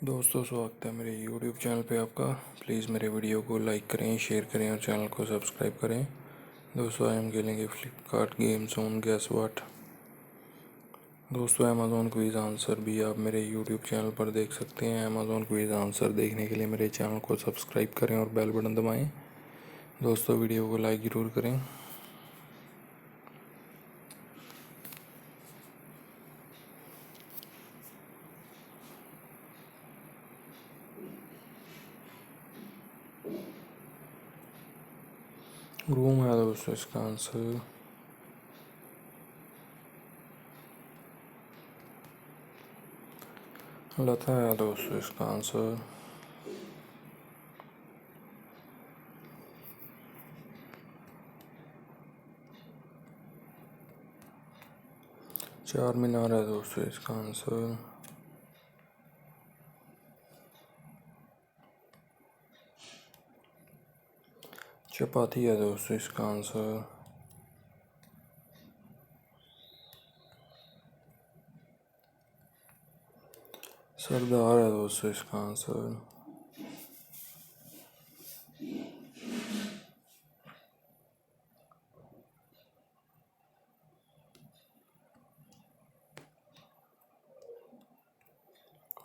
दोस्तों, स्वागत है मेरे YouTube चैनल पे आपका। प्लीज़ मेरे वीडियो को लाइक करें, शेयर करें और चैनल को सब्सक्राइब करें। दोस्तों, हम खेलेंगे Flipkart game zone gas what. दोस्तों, अमेज़ॉन क्विज़ आंसर भी आप मेरे YouTube चैनल पर देख सकते हैं। अमेज़ॉन क्विज़ आंसर देखने के लिए मेरे चैनल को सब्सक्राइब करें और बेल बटन दबाएँ। दोस्तों, वीडियो को लाइक ज़रूर करें। रूम है दोस्तों इसका आंसर। लता है दोस्तों इसका आंसर। चार मीनार है दोस्तों इसका आंसर। चपाती है दोस्तों इसका आंसर। सरदार है दोस्तों इसका आंसर।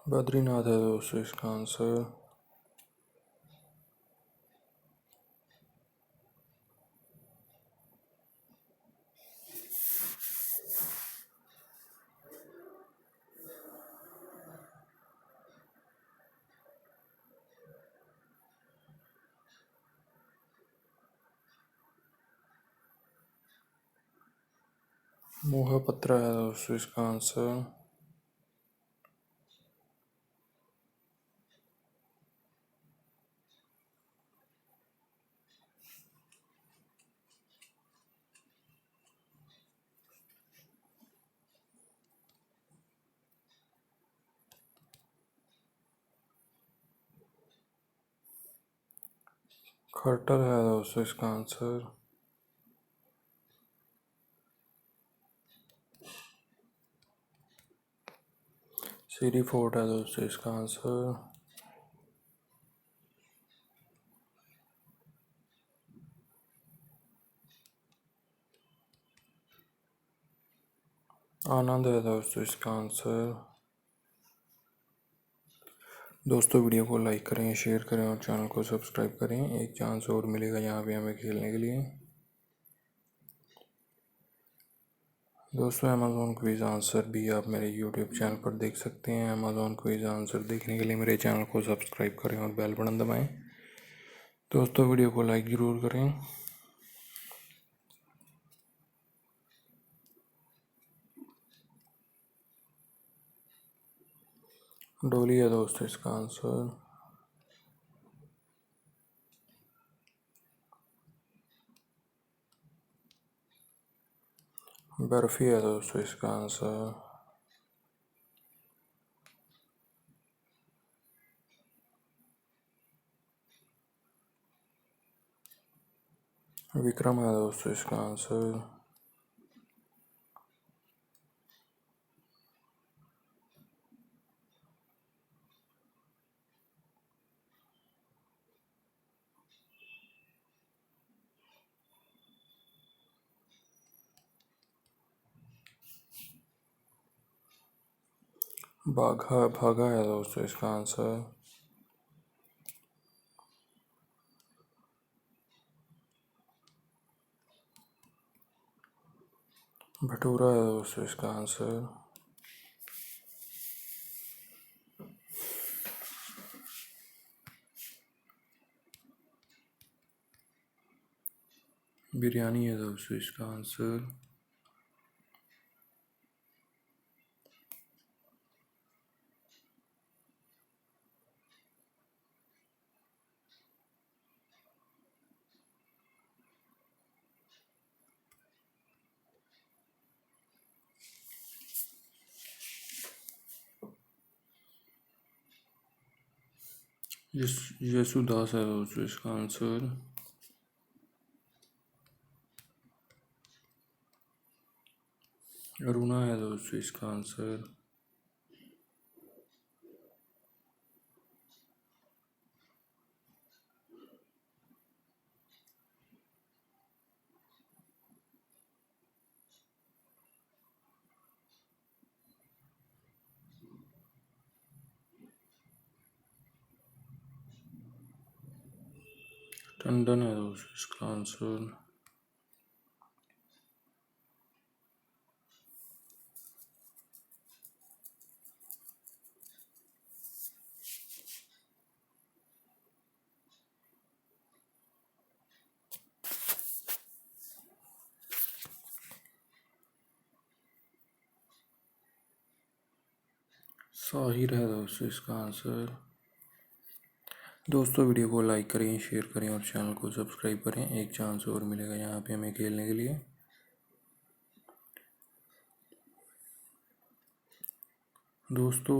बद्रीनाथ है दोस्तों इसका आंसर। मोहपत्र है दोस्तों इसका आंसर। खट्टर है दोस्तों इसका आंसर। सीरी फोर्ट है दोस्तों इसका आंसर। आनंद है दोस्तों इसका आंसर। दोस्तों, वीडियो को लाइक करें, शेयर करें और चैनल को सब्सक्राइब करें। एक चांस और मिलेगा यहाँ पे हमें खेलने के लिए। दोस्तों, अमेज़ॉन क्विज़ आंसर भी आप मेरे YouTube चैनल पर देख सकते हैं। अमेज़ॉन क्विज़ आंसर देखने के लिए मेरे चैनल को सब्सक्राइब करें और बेल बटन दबाएं। दोस्तों, वीडियो को लाइक ज़रूर करें। डोली है दोस्तों इसका आंसर। बर्फी है दोस्तों इसका आंसर। विक्रम है दोस्तों इसका आंसर। भागा है दोस्तों इसका आंसर। भटूरा है दोस्तों इसका आंसर। बिरयानी है दोस्तों इसका आंसर। यशुदास है दोस्तों इसका आंसर। अरुणा है दोस्तों इसका आंसर। टंडन है दोस्तों इसका आंसर। साहिर है दोस्तों इसका आंसर। दोस्तों वीडियो को लाइक करें, शेयर करें और चैनल को सब्सक्राइब करें। एक चांस और मिलेगा यहाँ पे हमें खेलने के लिए। दोस्तों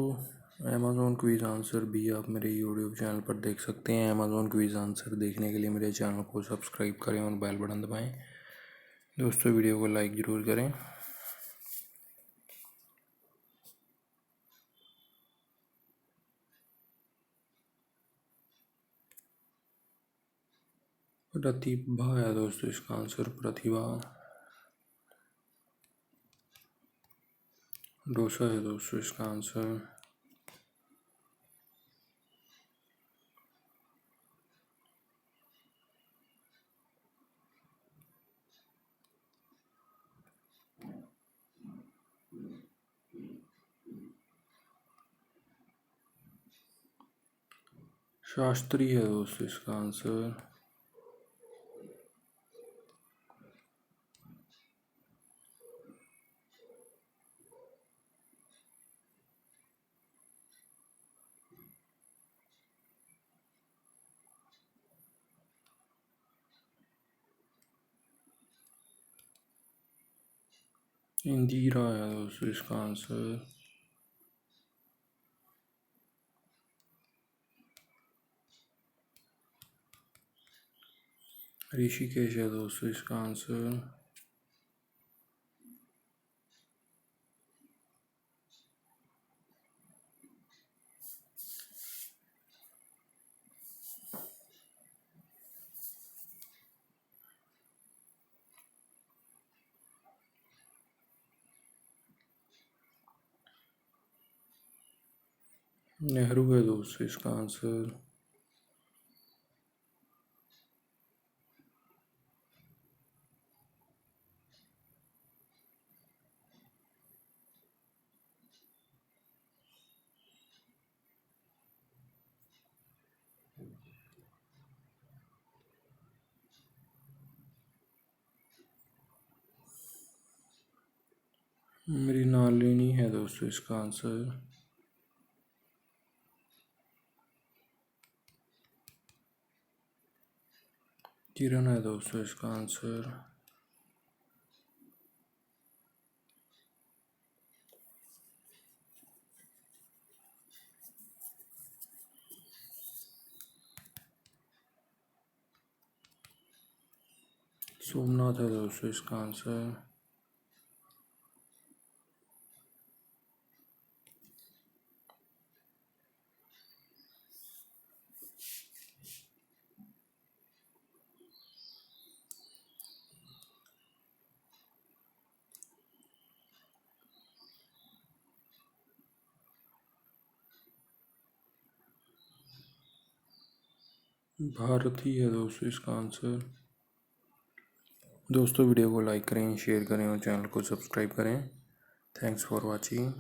अमेज़ॉन क्विज़ आंसर भी आप मेरे यूट्यूब चैनल पर देख सकते हैं। अमेज़ॉन क्विज़ आंसर देखने के लिए मेरे चैनल को सब्सक्राइब करें और बेल बटन दबाएं। दोस्तों वीडियो को लाइक ज़रूर करें। प्रतिभा है दोस्तों इसका आंसर, प्रतिभा। डोसा है दोस्तों इसका आंसर। शास्त्री है दोस्तों इसका आंसर। इंदिरा है दोस्तों इसका आंसर। ऋषिकेश है दोस्तों इसका आंसर। नेहरू है दोस्तों इसका आंसर। मृणालिनी है दोस्तों इसका आंसर। किरण है दोस्तों इसका आंसर। सोमनाथ है दोस्तों इसका आंसर। भारती है दोस्तों इसका आंसर। दोस्तों वीडियो को लाइक करें, शेयर करें और चैनल को सब्सक्राइब करें। Thanks for watching.